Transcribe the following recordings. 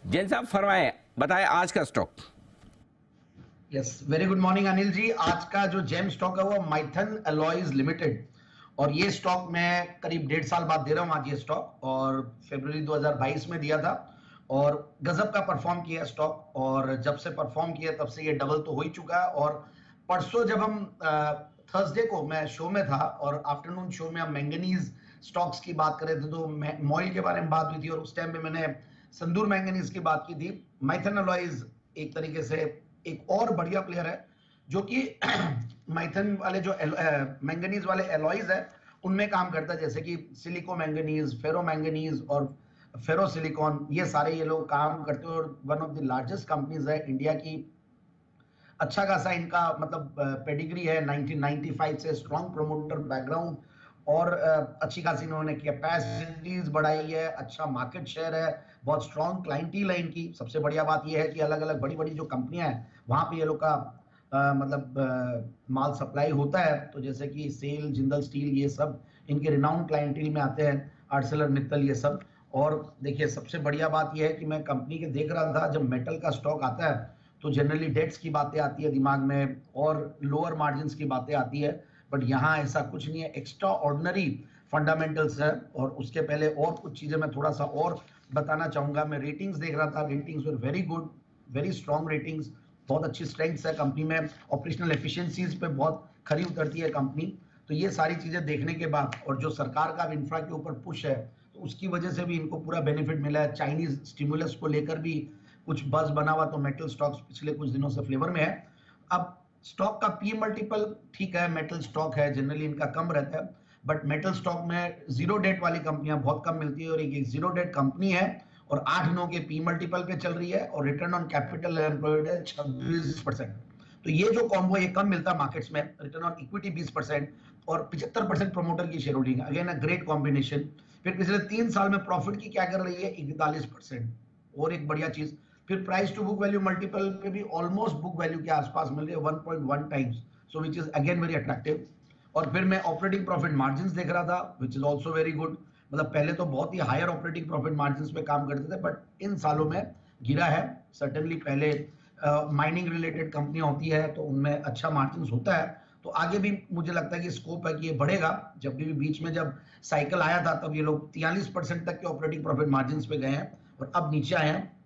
जैन साहब फरमाए, बताएं आज का stock. Yes, very good morning Anil ji. आज का जो जेम स्टॉक है वो माइथन एलॉयज लिमिटेड, और ये स्टॉक मैं करीब 1.5 साल बाद दे रहा हूँ आज ये स्टॉक, और फरवरी 2022 में दिया था और गजब का परफॉर्म किया स्टॉक, और जब से परफॉर्म किया तब से ये डबल तो हो ही चुका है। और परसों जब हम थर्सडे को मैं शो में था और आफ्टरनून शो में हम मैंगनीज स्टॉक्स की बात कर रहे थे, तो मॉइल के बारे में बात हुई थी और उस टाइम पे मैंने संदूर मैंगनीज की बात की थी। माइथन एलॉयज एक तरीके से एक और बढ़िया प्लेयर है जो कि माइथन वाले जो मैंगनीज वाले एलॉयज है उनमें काम करता है, जैसे कि सिलिको मैंगनीज, फेरो मैंगनीज और फेरो सिलिकॉन, ये सारे ये लोग काम करते हैं और one of the largest companies है इंडिया की। अच्छा खासा इनका मतलब पेडिग्री है, 1995 से स्ट्रॉन्ग प्रोमोटर बैकग्राउंड, और अच्छी खासी इन्होंने कैपेसिटीज बढ़ाई है, अच्छा मार्केट शेयर है, बहुत स्ट्रॉन्ग क्लाइंटील है इनकी। सबसे बढ़िया बात यह है कि अलग अलग बड़ी बड़ी जो कंपनियां हैं वहां पे ये लोग का माल सप्लाई होता है, तो जैसे कि सेल, जिंदल स्टील, ये सब इनके रिनाउंड क्लाइंटील में आते हैं, आर्सेलर मित्तल, ये सब। और देखिए सबसे बढ़िया बात यह है कि मैं कंपनी के देख रहा था, जब मेटल का स्टॉक आता है तो जनरली डेट्स की बातें आती है दिमाग में और लोअर मार्जिन्स की बातें आती है, बट यहाँ ऐसा कुछ नहीं है, एक्स्ट्रा ऑर्डिनरी फंडामेंटल्स है। और उसके पहले और कुछ चीजें मैं थोड़ा सा और बताना चाहूंगा। मैं रेटिंग्स देख रहा था, ratings were very good, very strong ratings, बहुत अच्छी स्ट्रेंथ्स है कंपनी में, ऑपरेशनल एफिशिएंसीज पे बहुत खरी उतरती है कंपनी। तो ये सारी चीजें देखने के बाद, और जो सरकार का इंफ्रा के ऊपर पुश है, तो उसकी वजह से भी इनको पूरा बेनिफिट मिला है। चाइनीज स्टिमुलस को लेकर भी कुछ बज बना हुआ, तो मेटल स्टॉक्स पिछले कुछ दिनों से फ्लेवर में है। अब स्टॉक का पी मल्टीपल ठीक है, मेटल स्टॉक है, जनरली इनका कम रहता है, बट मेटल स्टॉक में जीरो डेट वाली कंपनियां बहुत कम मिलती है, और एक जीरो डेट कंपनी है और 8-9 के पी मल्टीपल पे चल रही है, और रिटर्न ऑन कैपिटल एम्प्लॉयड है 26%। तो ये जो कॉम्बो ये कम मिलता है मार्केट्स में, रिटर्न ऑन इक्विटी 20% और 75% प्रोमोटर की share holding, again a great combination. फिर पिछले 3 साल में प्रॉफिट की क्या कर रही है, 41%, और एक बढ़िया चीज। फिर price to book value multiple पे भी ऑलमोस्ट बुक वैल्यू के आसपास मिल रही है, 1.1 times, so which is again very attractive. और फिर मैं ऑपरेटिंग प्रॉफिट मार्जिन्स देख रहा था, which is also very good. मतलब पहले तो बहुत ही हायर ऑपरेटिंग प्रॉफिट मार्जिन्स पे काम करते थे, बट इन सालों में गिरा है सर्टेनली। पहले माइनिंग रिलेटेड कंपनियां होती है तो उनमें अच्छा मार्जिन्स होता है, तो आगे भी मुझे लगता है कि स्कोप है कि ये बढ़ेगा। जब भी बीच में जब साइकिल आया था तब ये लोग 43% तक के ऑपरेटिंग प्रॉफिट मार्जिन्स पे गए हैं और अब नीचे आए हैं,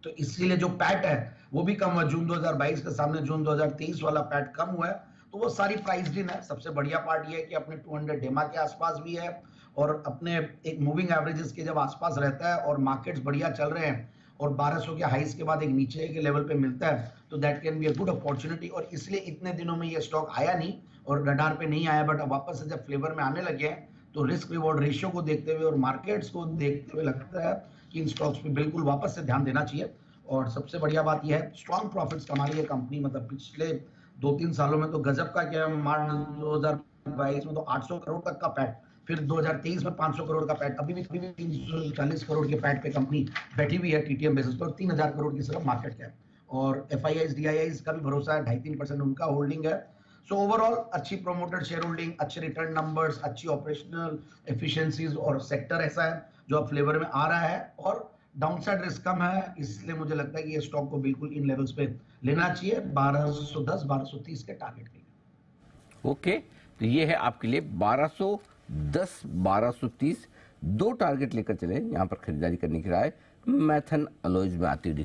तो इसीलिए जो पैट है वो भी कम हुआ। जून 2022 के सामने जून 2023 वाला पैट कम हुआ है, तो वो सारी प्राइस्ड इन है। सबसे बढ़िया पार्ट ये है कि अपने 200 डेमा के आसपास भी है और अपने एक मूविंग एवरेजेस के जब आसपास रहता है और मार्केट्स बढ़िया चल रहे हैं और 1200 के हाइस के बाद एक नीचे के लेवल पे मिलता है, तो that can be a good opportunity. और इसलिए इतने दिनों में ये स्टॉक आया नहीं और रडार पे नहीं आया, बट अब वापस से जब फ्लेवर में आने लगे हैं तो रिस्क रिवॉर्ड रेशियो को देखते हुए और मार्केट्स को देखते हुए लगता है कि इन स्टॉक्स पे बिल्कुल वापस से ध्यान देना चाहिए। और सबसे बढ़िया बात यह है, स्ट्रॉन्ग प्रॉफिट्स कमा रही है कंपनी, मतलब पिछले 2-3 सालों में तो गजब का क्या, मार्च 2022 में तो 800 करोड़ तक का पैट, फिर 2023 में 500 करोड़ का पैट, अभी भी 340 करोड़ के पैट पे कंपनी बैठी हुई है टीटीएम बेसिस पर, 3000 करोड़ की सिर्फ मार्केट कैप। और एफआईआईज डीआईआईज का भी भरोसा है, 2.5-3% उनका होल्डिंग है। सो ओवरऑल अच्छी प्रोमोटेड शेयर होल्डिंग, अच्छे रिटर्न नंबर्स, अच्छी ऑपरेशनल एफिशिएंसीज, और सेक्टर ऐसा है जो अब फ्लेवर में आ रहा है और डाउनसाइड रिस्क कम है, इसलिए मुझे लगता है कि ये स्टॉक को बिल्कुल इन लेवल्स पे लेना चाहिए, 1210-1230 के टारगेट के लिए। ओके, तो ये है आपके लिए 1210-1230 दो टारगेट लेकर चले, यहाँ पर खरीदारी करने की राय मैथन एलॉयज में आती हुई